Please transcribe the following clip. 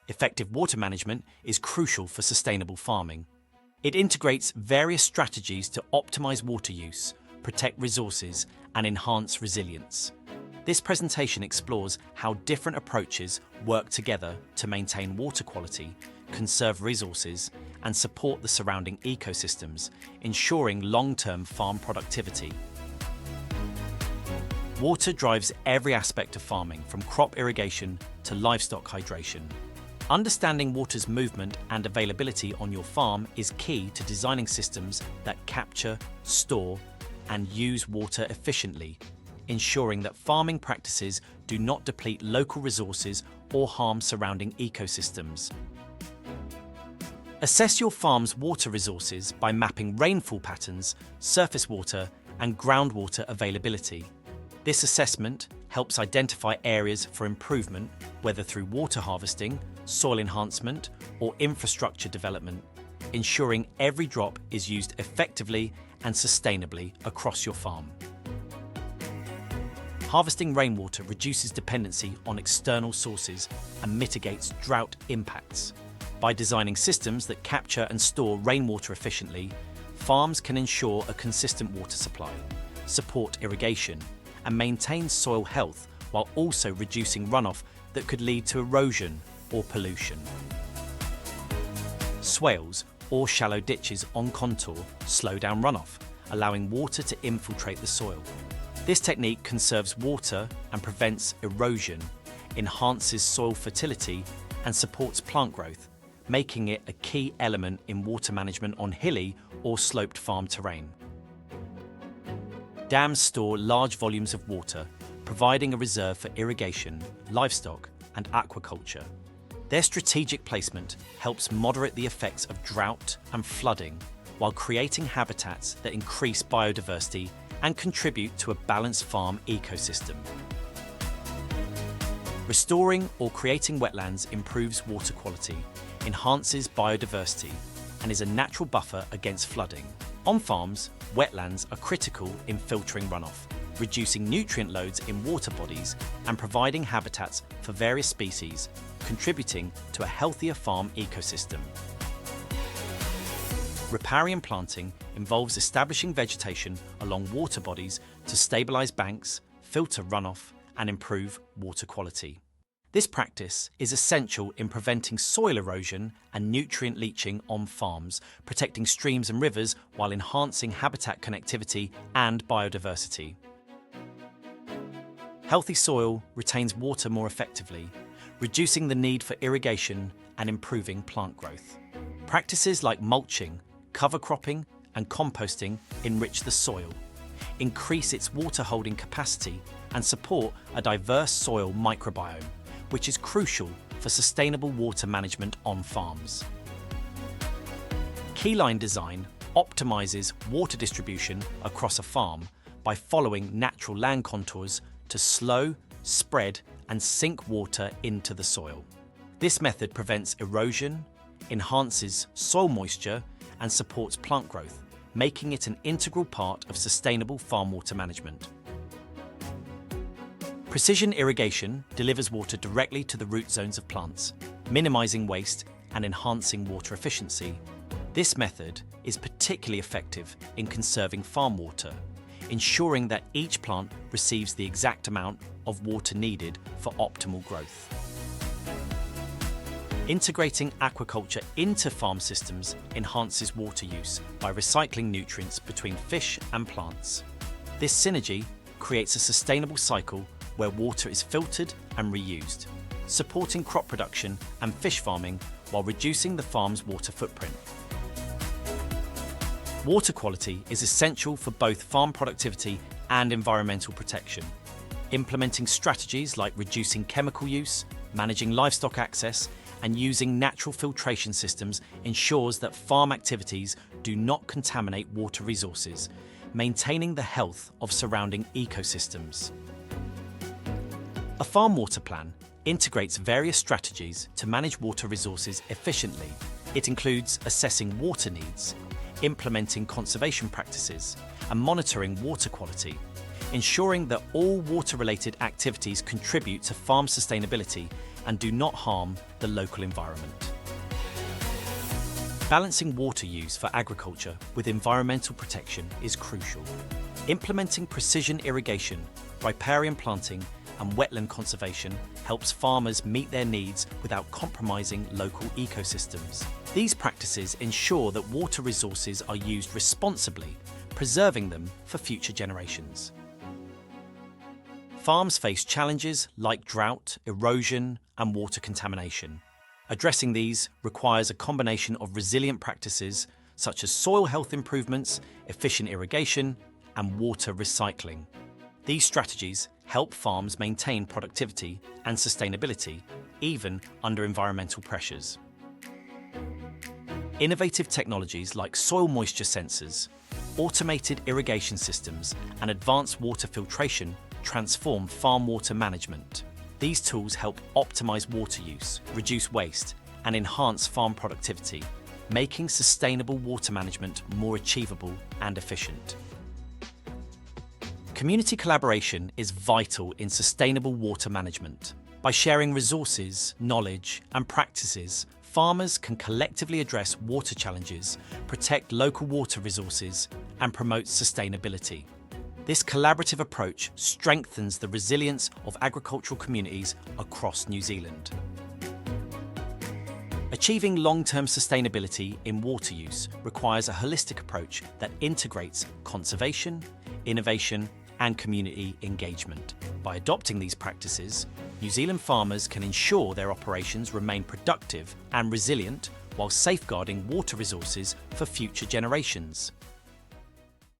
Effective water management is crucial for sustainable farming. It integrates various strategies to optimize water use, protect resources, and enhance resilience. This presentation explores how different approaches work together to maintain water quality, conserve resources, and support the surrounding ecosystems, ensuring long-term farm productivity. Water drives every aspect of farming, from crop irrigation to livestock hydration. Understanding water's movement and availability on your farm is key to designing systems that capture, store, and use water efficiently, ensuring that farming practices do not deplete local resources or harm surrounding ecosystems. Assess your farm's water resources by mapping rainfall patterns, surface water, and groundwater availability. This assessment helps identify areas for improvement, whether through water harvesting, soil enhancement, or infrastructure development, ensuring every drop is used effectively and sustainably across your farm. Harvesting rainwater reduces dependency on external sources and mitigates drought impacts. By designing systems that capture and store rainwater efficiently, farms can ensure a consistent water supply, support irrigation, and maintain soil health while also reducing runoff that could lead to erosion or pollution. Swales or shallow ditches on contour slow down runoff, allowing water to infiltrate the soil. This technique conserves water and prevents erosion, enhances soil fertility, and supports plant growth, making it a key element in water management on hilly or sloped farm terrain. Dams store large volumes of water, providing a reserve for irrigation, livestock, and aquaculture. Their strategic placement helps moderate the effects of drought and flooding while creating habitats that increase biodiversity and contribute to a balanced farm ecosystem. Restoring or creating wetlands improves water quality, enhances biodiversity, and is a natural buffer against flooding. On farms, wetlands are critical in filtering runoff, reducing nutrient loads in water bodies and providing habitats for various species, contributing to a healthier farm ecosystem. Riparian planting involves establishing vegetation along water bodies to stabilize banks, filter runoff, and improve water quality. This practice is essential in preventing soil erosion and nutrient leaching on farms, protecting streams and rivers while enhancing habitat connectivity and biodiversity. Healthy soil retains water more effectively, reducing the need for irrigation and improving plant growth. Practices like mulching, cover cropping, and composting enrich the soil, increase its water holding capacity, and support a diverse soil microbiome, which is crucial for sustainable water management on farms. Keyline design optimizes water distribution across a farm by following natural land contours to slow, spread, and sink water into the soil. This method prevents erosion, enhances soil moisture, and supports plant growth, making it an integral part of sustainable farm water management. Precision irrigation delivers water directly to the root zones of plants, minimizing waste and enhancing water efficiency. This method is particularly effective in conserving farm water, ensuring that each plant receives the exact amount of water needed for optimal growth. Integrating aquaculture into farm systems enhances water use by recycling nutrients between fish and plants. This synergy creates a sustainable cycle where water is filtered and reused, supporting crop production and fish farming while reducing the farm's water footprint. Water quality is essential for both farm productivity and environmental protection. Implementing strategies like reducing chemical use, managing livestock access, and using natural filtration systems ensures that farm activities do not contaminate water resources, maintaining the health of surrounding ecosystems. A farm water plan integrates various strategies to manage water resources efficiently. It includes assessing water needs, implementing conservation practices, and monitoring water quality, ensuring that all water-related activities contribute to farm sustainability and do not harm the local environment. Balancing water use for agriculture with environmental protection is crucial. Implementing precision irrigation, riparian planting, and wetland conservation helps farmers meet their needs without compromising local ecosystems. These practices ensure that water resources are used responsibly, preserving them for future generations. Farms face challenges like drought, erosion, and water contamination. Addressing these requires a combination of resilient practices such as soil health improvements, efficient irrigation, and water recycling. These strategies help farms maintain productivity and sustainability, even under environmental pressures. Innovative technologies like soil moisture sensors, automated irrigation systems, and advanced water filtration transform farm water management. These tools help optimize water use, reduce waste, and enhance farm productivity, making sustainable water management more achievable and efficient. Community collaboration is vital in sustainable water management. By sharing resources, knowledge, and practices, farmers can collectively address water challenges, protect local water resources, and promote sustainability. This collaborative approach strengthens the resilience of agricultural communities across New Zealand. Achieving long-term sustainability in water use requires a holistic approach that integrates conservation, innovation, and community engagement. By adopting these practices, New Zealand farmers can ensure their operations remain productive and resilient while safeguarding water resources for future generations.